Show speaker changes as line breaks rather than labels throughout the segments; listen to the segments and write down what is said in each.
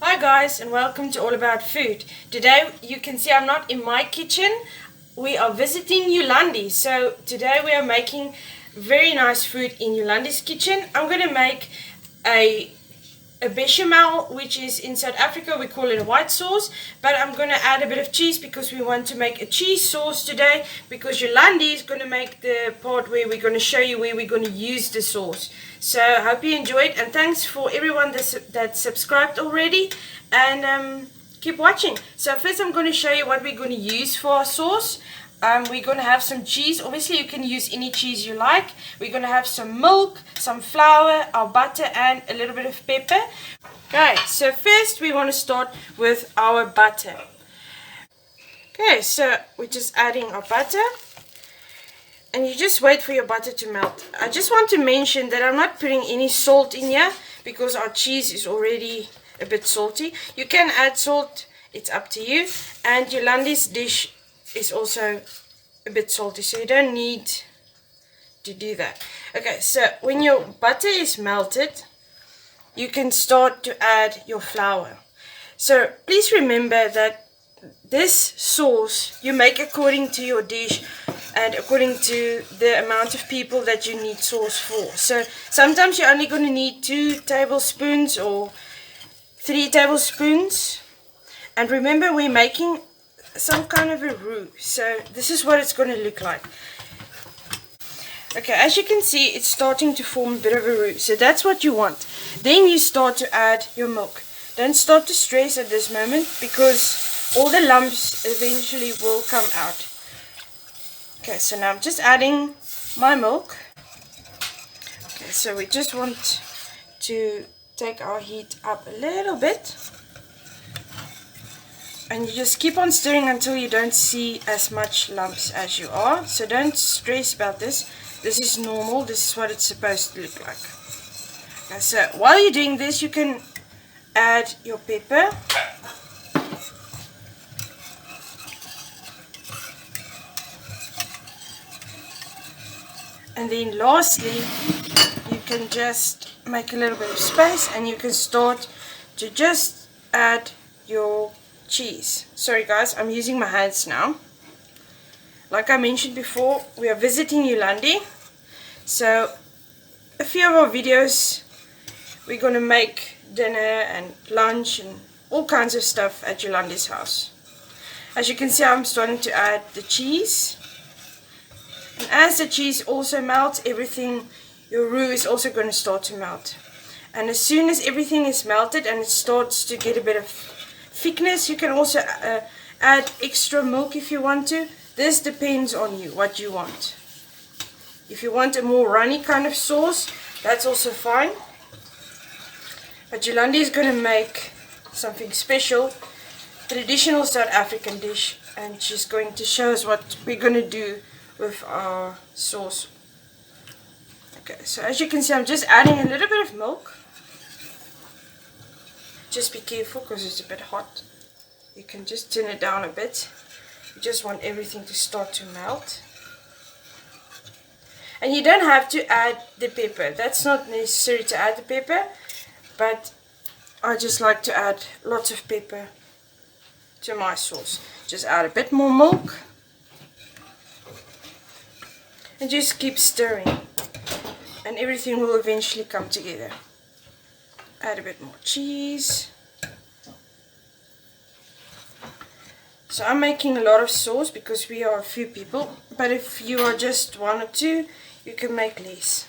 Hi guys, and welcome to All About Food. Today you can see I'm not in my kitchen. We are visiting Yolandi. So today we are making very nice food in Yolandi's kitchen. I'm going to make a bechamel, which is in South Africa we call it a white sauce, but I'm going to add a bit of cheese because we want to make a cheese sauce today, because Yolandi is going to make the part where we're going to show you where we're going to use the sauce. So I hope you enjoyed, and thanks for everyone that subscribed already, and keep watching. So first I'm going to show you what we're going to use for our sauce. We're going to have some cheese. Obviously you can use any cheese you like. We're going to have some milk, some flour, our butter, and a little bit of pepper. Okay, so first we want to start with our butter. Okay, so we're just adding our butter, and you just wait for your butter to melt. I just want to mention that I'm not putting any salt in here because our cheese is already a bit salty. You can add salt, it's up to you. And Yolandi's dish is also a bit salty, so you don't need to do that. Okay, so when your butter is melted, you can start to add your flour. So please remember that this sauce you make according to your dish and according to the amount of people that you need sauce for. So sometimes you're only going to need 2 tablespoons or 3 tablespoons. And remember, we're making some kind of a roux, so this is what it's going to look like. Okay, as you can see, it's starting to form a bit of a roux, so that's what you want. Then you start to add your milk. Don't start to stress at this moment, because all the lumps eventually will come out. Okay, so now I'm just adding my milk. Okay, so we just want to take our heat up a little bit. And you just keep on stirring until you don't see as much lumps as you are. So don't stress about this. This is normal. This is what it's supposed to look like. Okay, so while you're doing this, you can add your pepper. And then lastly, you can just make a little bit of space, and you can start to just add your cheese. Sorry guys, I'm using my hands now. Like I mentioned before, we are visiting Yolandi, so a few of our videos we're gonna make dinner and lunch and all kinds of stuff at Yolandi's house. As you can see, I'm starting to add the cheese, and as the cheese also melts, everything, your roux is also going to start to melt. And as soon as everything is melted and it starts to get a bit of thickness, you can also add extra milk if you want to. This depends on you, what you want. If you want a more runny kind of sauce, that's also fine. But Yolandi is going to make something special, traditional South African dish, and she's going to show us what we're going to do with our sauce. Okay, so as you can see, I'm just adding a little bit of milk. Just be careful because it's a bit hot. You can just turn it down a bit. You just want everything to start to melt. And you don't have to add the pepper. That's not necessary to add the pepper, but I just like to add lots of pepper to my sauce. Just add a bit more milk and just keep stirring, and everything will eventually come together. Add a bit more cheese. So I'm making a lot of sauce because we are a few people, but if you are just 1 or 2, you can make less.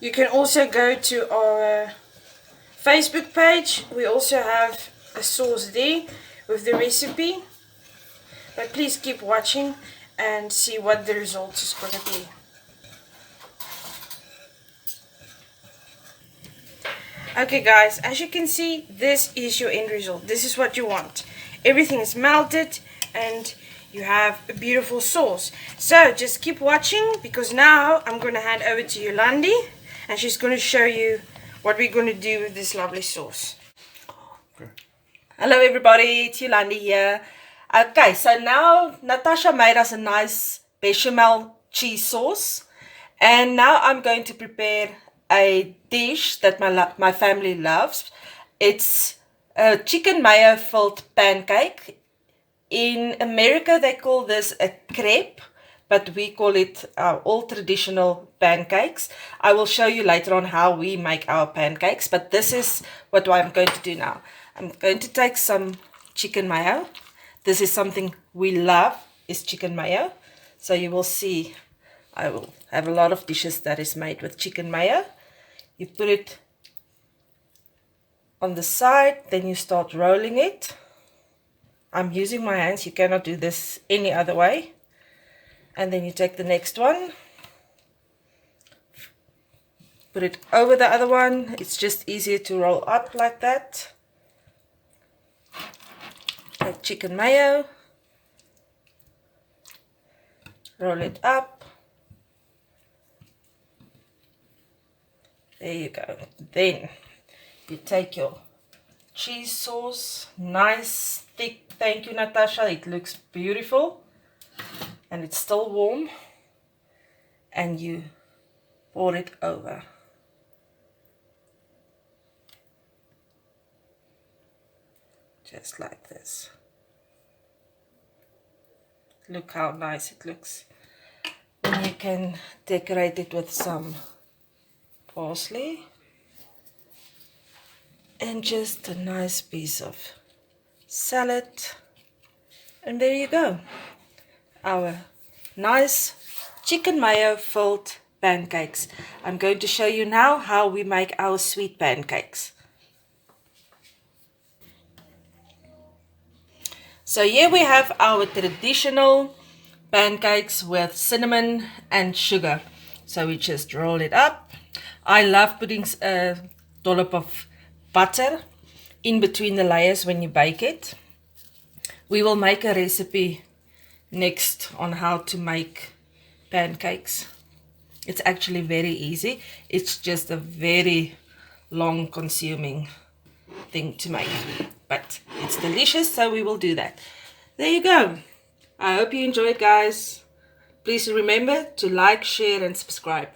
You can also go to our Facebook page. We also have a sauce there with the recipe, but please keep watching and see what the result is going to be. Okay guys, as you can see, this is your end result. This is what you want. Everything is melted and you have a beautiful sauce. So just keep watching, because now I'm going to hand over to Yolandi and she's going to show you what we're going to do with this lovely sauce.
Okay.
Hello everybody, it's Yolandi here. Okay, so now Natasha made us a nice bechamel cheese sauce, and now I'm going to prepare a dish that my family loves. It's a chicken mayo filled pancake. In America, they call this a crepe, but we call it our all traditional pancakes. I will show you later on how we make our pancakes, but this is what I'm going to do now. I'm going to take some chicken mayo. This is something we love, is chicken mayo. So you will see I will have a lot of dishes that is made with chicken mayo. You put it on the side, then you start rolling it. I'm using my hands, you cannot do this any other way. And then you take the next one, put it over the other one. It's just easier to roll up like that. Take chicken mayo, roll it up. There you go. Then you take your cheese sauce, nice thick. Thank you, Natasha. It looks beautiful and it's still warm, and you pour it over. Just like this. Look how nice it looks. And you can decorate it with some parsley and just a nice piece of salad, and there you go, our nice chicken mayo filled pancakes. I'm going to show you now how we make our sweet pancakes. So here we have our traditional pancakes with cinnamon and sugar. So we just roll it up. I love putting a dollop of butter in between the layers when you bake it. We will make a recipe next on how to make pancakes. It's actually very easy. It's just a very long consuming thing to make, but it's delicious, so we will do that. There you go. I hope you enjoyed, guys. Please remember to like, share and subscribe.